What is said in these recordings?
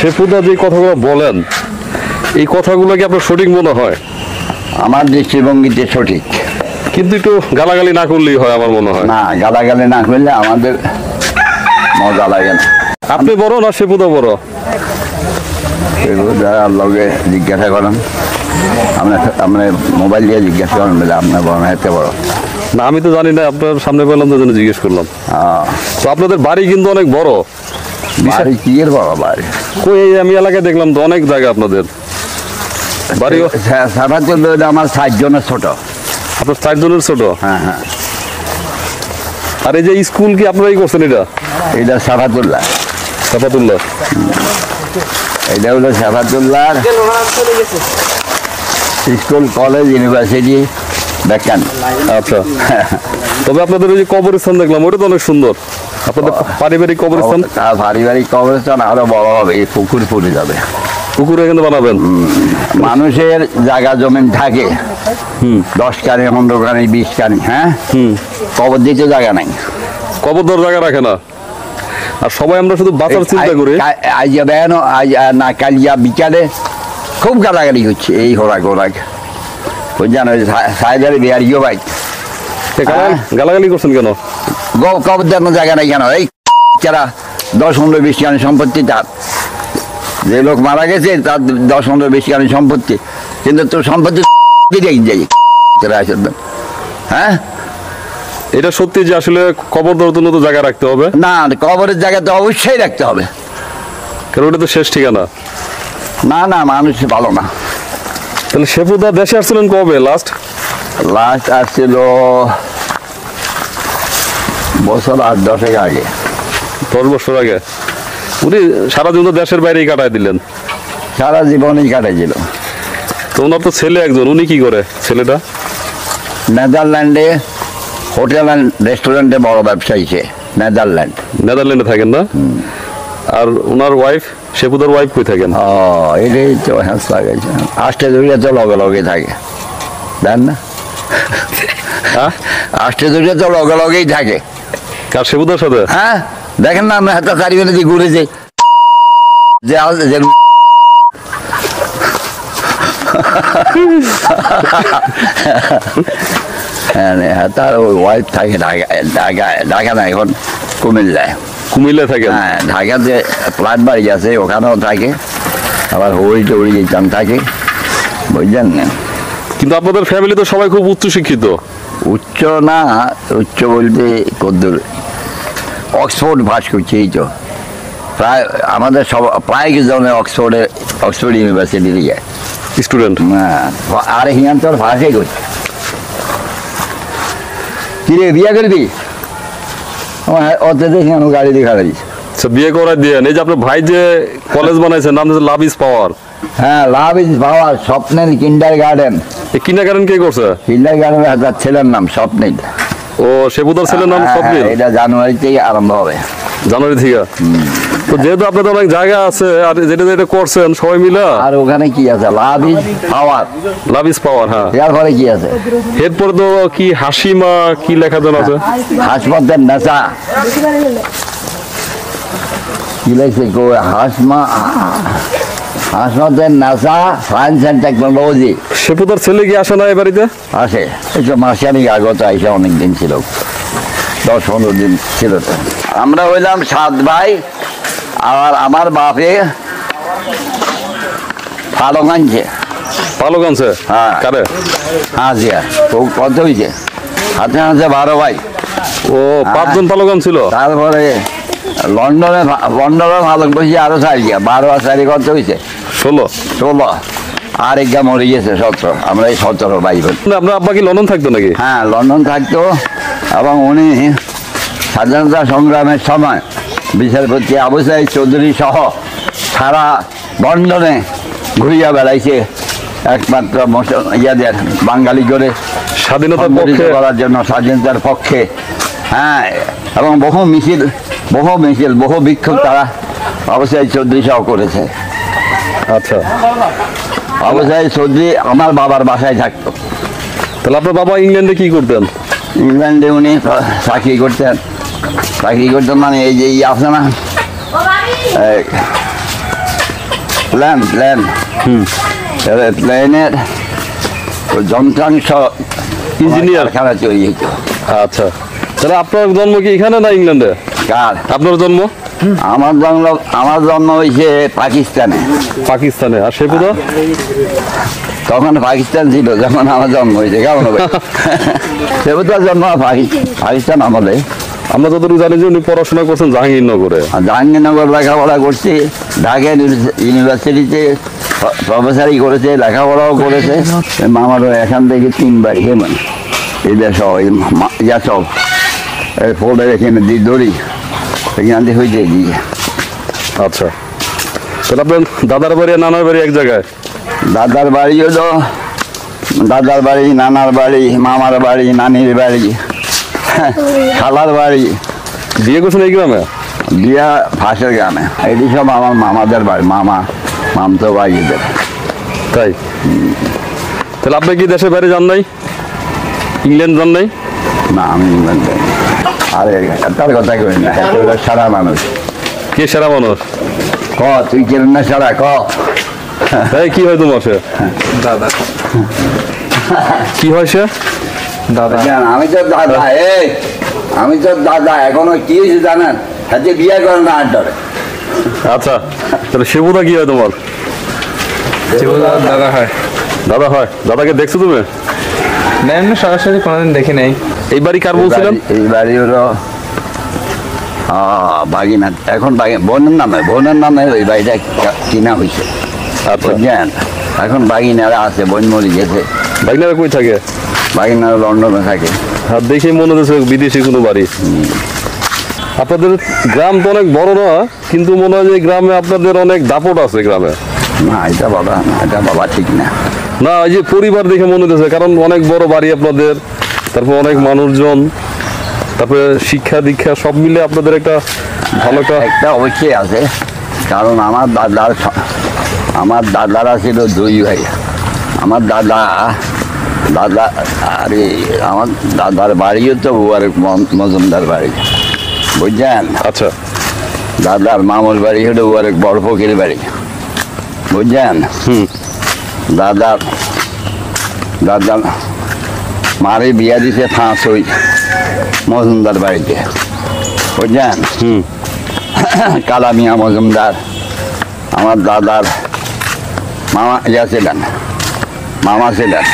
শেফুদা যে কথাগুলো বলেন এই কথাগুলো কি আপনার সঠিক মনে হয়? আমার দৃষ্টিভঙ্গিতে সঠিক, কিন্তু একটু গালাগালি না করলেই হয় আমার মনে হয়। না, গালাগালি না করলে আমাদের মজা লাগে না। আপনি বড় না শেফুদা বড়? লগে জিজ্ঞাসা করেন, আপনার মোবাইল দিয়ে জিজ্ঞাসা করেন বলে আপনার বড় না এতে বড় না, আমি তো জানি না, আপনার সামনে পেলাম তো জন্য জিজ্ঞেস করলাম। তো আপনাদের বাড়ি কিন্তু অনেক বড়। বাড়ি কি এর বড় বাড়ি? কই আমি এলাকায় দেখলাম তো অনেক জায়গা আপনাদের বাড়ি। আমার 60 জনের ছোট। আপনার 4 জনের ছোট? হ্যাঁ হ্যাঁ। আর এই যে স্কুল কি আপনারাই করছেন? এটা সাফাতুল্লাহ। সাফাতুল্লাহ, এটা হলো সাফাতুল্লাহ স্কুল, কলেজ, ইউনিভার্সিটি ব্যাখ্যান। আচ্ছা, তবে আপনাদের ওই যে কবরস্থান দেখলাম, ওটা তো অনেক সুন্দর। আপনাদের পারিবারিক কবরস্থান? পারিবারিক কবরস্থান আরো বড় হবে, এই পুকুর পড়ে যাবে। পুকুর এখানে বানাবেন? মানুষের জায়গা জমিন থাকে 10 কানি, 15 কানি, 20 কানি। হ্যাঁ, কবর দিতে জায়গা নাই, কবর দেওয়ার জায়গা রাখে না। আর সবাই আমরা শুধু বাঁচার চিন্তা করি। আজ বেন আজ না কালিয়া বিকালে খুব গালাগালি হচ্ছে, এই হোরাক হোরাক বুঝছেন, ওই সাইডারে বিহারিও ভাই গালাগালি করছেন কেন? কবর দেওয়ার জায়গা নাই কেন? এই যারা 10-15-20 কানি সম্পত্তি, তার যে লোক মারা গেছে তার 10-15-20 কানি সম্পত্তি, কিন্তু তোর সম্পত্তি যাই। হ্যাঁ, এটা সত্যি যে আসলে কবর দেওয়ার জন্য তো জায়গা রাখতে হবে? না, কবরের জায়গা তো অবশ্যই রাখতে হবে, কারণ ওটা তো শেষ ঠিকানা। না না, মানুষ ভালো না। তাহলে শেফুদা দেশে আসছিলেন কবে লাস্ট? লাস্ট আসছিল বছর 8-10 আগে। 10 বছর আগে? উনি সারা জীবন দেশের বাইরেই কাটায় দিলেন? সারা জীবনই কাটাইছিল। তো ওনার তো ছেলে একজন, উনি কি করে ছেলেটা? নেদারল্যান্ডে হোটেল অ্যান্ড রেস্টুরেন্টে বড় ব্যবসায়ী সে। নেদারল্যান্ডে থাকেন না? আর ওনার ওয়াইফ, শেফুদার ওয়াইফ কই থাকেন? এটাই তো হ্যাঁ লাগাইছে, আষ্টে দূরে তো লগে লগে থাকে, দেন না? হ্যাঁ, আষ্টে দূরে তো লগে লগেই থাকে। কার, শেফুদার সাথে? হ্যাঁ, দেখেন না আমরা হাতে 4 মিনিট ঘুরেছে যে তার ওয়াইফ থাকে ঢাকা না, এখন কুমিল্লায়। কুমিল্লায় থাকে? হ্যাঁ, ঢাকাতে ফ্ল্যাট বাড়ি আছে, ওখানেও থাকে, আবার হরি টরি যেতাম থাকে, বুঝলেন না? কিন্তু আপনাদের ফ্যামিলি তো সবাই খুব উচ্চ শিক্ষিত। উচ্চ না, উচ্চ বলতে কদ্দূর অক্সফোর্ড পাস করছে, এই তো প্রায় আমাদের সব প্রায় কিছু জনের অক্সফোর্ড ইউনিভার্সিটি দিয়ে স্টুডেন্ট। আর হিয়ান তোর ভাষাই করছে। কিরে বিয়ে করবি? অত হিয়ান গাড়ি দেখা দিস। বিয়ে করার দিয়ে এই যে আপনার ভাই যে কলেজ বানাইছে, নাম হচ্ছে লাভ ইজ পাওয়ার। হ্যাঁ, লাভ ইজ পাওয়ার, স্বপ্নের কিন্ডার গার্ডেন। এই কিন্ডার গার্ডেন কে করছে? কিন্ডার গার্ডেনের ছেলের নাম স্বপ্নিল। ও, শেফুদার ছেলের নাম স্বপ্নিল? এটা জানুয়ারিতেই আরম্ভ হবে। জানুয়ারি থেকে? তো যেহেতু আপনাদের অনেক জায়গা আছে আর যেটা যেটা করছেন সবাই মিলে। আর ওখানে কি আছে? Love is power. Love is power, হ্যাঁ। এরপরে কি আছে? এরপরে তো কি হাসিমা কি লেখা যেন আছে? হাসপাতাল নেশা কি লেখছে? হাসপাতাল নেশা সায়েন্স অ্যান্ড টেকনোলজি। শেফুদার ছেলে কি আসে না এ বাড়িতে? আসে, একটু মাসখানিক আগত আইসা অনেকদিন ছিল, 10-15 দিন ছিল। তো আমরা হইলাম 7 ভাই, আর আমার বাপে পালক আনছে। পালক আনছে? হ্যাঁ। কারে? হাজিয়া কত হয়েছে? হাতে আনছে 12 ভাই। ও, 5 জন পালক আনছিল? তারপরে লন্ডনে পালক বসে আরো 4 12 আর 4 কত হয়েছে? 16। আর একগা মরে গেছে 17। আমরা এই 17 ভাই বোন। আপনার আব্বা কি লন্ডন থাকতো নাকি? হ্যাঁ, লন্ডন থাকতো, এবং উনি স্বাধীনতা সংগ্রামের সময় বিচারপতি আবু সাঈদ চৌধুরী সহ সারা লন্ডনে ঘুরিয়া বেড়াইছে, একমাত্র ইয়াদের বাঙালি করে স্বাধীনতার পক্ষে করার জন্য, স্বাধীনতার পক্ষে। হ্যাঁ, এবং বহু মিছিল বহু বিক্ষোভ তারা আবু সাঈদ চৌধুরী সহ করেছে। আচ্ছা, আবু সাঈদ চৌধুরী আমার বাবার বাসায় থাকতো। তাহলে আপনার বাবা ইংল্যান্ডে কি করতেন? ইংল্যান্ডে উনি চাকরি করতেন। মানে এই যে আছে না, প্ল্যান প্লেনের যন্ত্রাংশ ইঞ্জিনিয়ার। কারখানা তৈরি হতো। আচ্ছা, তাহলে আপনার জন্ম কি এখানে না ইংল্যান্ডে? কার? আপনার জন্ম? আমার জন্ম হয়েছে পাকিস্তানে। পাকিস্তানে। আর শেপুদা? তখন পাকিস্তান ছিল যখন আমার জন্ম হয়েছে। কেমন হবে? সেবুতার জন্ম পাকিস্তান আমলে। আমরা যতটুকু জানি যে উনি পড়াশোনা করছেন জাহাঙ্গীরনগরে। জাহাঙ্গীরনগর লেখাপড়া করছে, ঢাকা ইউনিভার্সিটিতে প্রফেসরি করেছে, লেখাপড়াও করেছে। মামারও এখান থেকে 3 বাড়ি হেমন এদের সব ইয়া সব ফোল্ডার এখানে দিয়ে দড়ি এখান থেকে হয়ে যায় গিয়ে। আচ্ছা, তাহলে আপনার দাদার বাড়ি আর নানার বাড়ি এক জায়গায়? দাদার বাড়ি হলো দাদার বাড়ি, নানার বাড়ি, মামার বাড়ি, নানির বাড়ি, খালার বাড়ি। বিয়ে করছেন এই গ্রামে? বিয়া ফাঁসের গ্রামে। এটি সব আমার মামাদের বাড়ি, মামতো ভাইদের। তাই? তাহলে আপনি কি দেশের বাইরে যান নাই? ইংল্যান্ড যান নাই? না, আমি ইংল্যান্ড যাই। আরে তার কথা কই না, সারা মানুষ। কে সেরা মানুষ? ক তুই কেন না সারা ক। তাই কি হয় তোমার? সে দাদা। কি হয় সে? দাদা। আমি তো দাদা, আমি তো দাদা। এখনো কি হয়েছে জানেন? হাতে বিয়ে করে না আড্ডারে। আচ্ছা, তাহলে শেপুদা কি হয় তোমার? দাদা হয়। দাদা হয়। দাদাকে দেখছো তুমি? না, এমনি সরাসরি কোনোদিন দেখি নাই। এই বাড়ি কার বলছিলেন? এই বাড়ি হলো বাগিনা। এখন বোনের নামে ওই বাড়িটা কিনা হয়েছে। আচ্ছা, বুঝলেন? এখন বাগিনারা আছে, বোন মরি গেছে। বাইকনারা কই থাকে? বাগিনারা লন্ডনে থাকে। আর দেখে মনে হচ্ছে বিদেশি কোনো বাড়ি। আপনাদের গ্রাম তো অনেক বড় না, কিন্তু মনে হয় যে গ্রামে আপনাদের অনেক দাপট আছে গ্রামে। না, এটা বাবা ঠিক না। না, এই যে পরিবার দেখে মনে হচ্ছে, কারণ অনেক বড় বাড়ি আপনাদের, তারপর অনেক মানুষজন, তারপরে শিক্ষা দীক্ষা সব মিলে আপনাদের একটা ভালো একটা অবশ্যই আছে, কারণ আমার দাদারা ছিল 2 ভাই। আমার দাদা আরে আমার দাদার বাড়িও তো মজুমদার বাড়ি, বুঝছেন? আচ্ছা, দাদার মামুর বাড়ি হলো বড় ফকির বাড়ি, বুঝছেন? দাদার মারে বিয়া দিছে ফাঁসই মজুমদার বাড়িতে, বুঝছেন? কালামিয়া মজুমদার আমার দাদার মামা ছিলেন।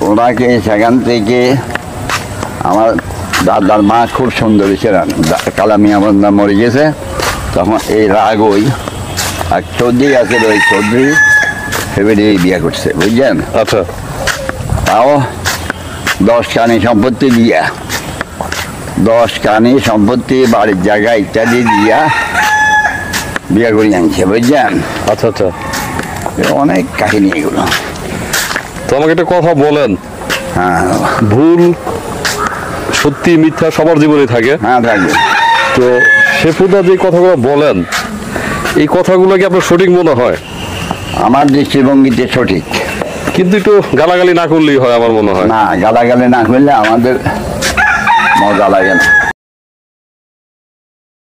ওনাকে সেখান থেকে আমার দাদার মা খুব সুন্দরী ছিলেন। কালামিয়া মজুমদার মরে গেছে তখন এই রাগই আর চৌধুরী আছে, ওই চৌধুরী ফেব্রুয়ারি বিয়ে করছে, বুঝছেন? আচ্ছা, তাও 10 কানি সম্পত্তি দিয়া, 10 কানি সম্পত্তি, বাড়ির জায়গা ইত্যাদি দিয়া বিয়ে করে আনছে, বুঝছেন? আচ্ছা, আচ্ছা। অনেক কাহিনী এগুলো। তো আমাকে একটা কথা বলেন, হ্যাঁ ভুল সত্যি মিথ্যা সবার জীবনে থাকে। হ্যাঁ থাকবে। তো শেপুদা যে কথাগুলো বলেন, এই কথাগুলো কি আপনার সঠিক মনে হয়? আমার দৃষ্টিভঙ্গিতে সঠিক, কিন্তু একটু গালাগালি না করলেই হয় আমার মনে হয়। না গালাগালি না করলে আমাদের মজা লাগে না।